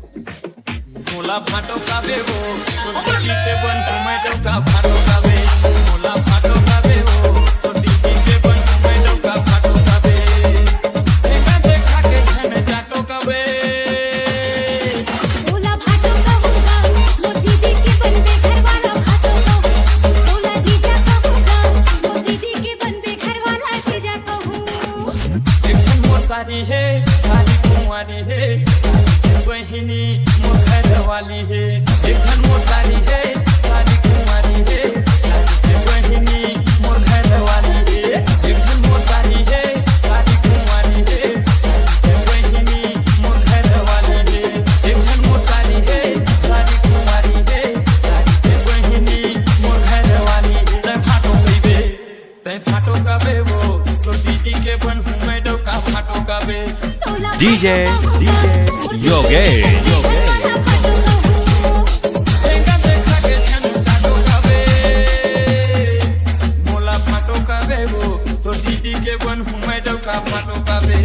मोला फाटो काबे हो तो दीदी के बन मैं डोका फाटो काबे मोला फाटो काबे हो तो दीदी के बन मैं डोका फाटो काबे देखा देखा के छन जाटो काबे मोला फाटो कहूँगा मोर दीदी के बन बे घर वाला फाटो कहूँ मोला जीजा कहूँगा मोर दीदी के बन बे घर वाला जीजा कहूँ एक छन मोर सारी है सारी कुंवारी है बहिनी मोर घर वाली है एक छन मोर सारी है सारी कुंवारी है बहिनी मोर घर वाली है एक छन मोर सारी है सारी कुंवारी है बहिनी मोर घर वाली है एक छन मोर सारी है सारी कुंवारी है बहिनी मोर घर वाली है तै फाटो काबे वो तो दीदी के बन मैं डोका फाटो काबे DJ Yogesh. देखा देखा के छन जाटो काबे मोला फाटो काबे वो तो दीदी के बन मैं डोका फाटो काबे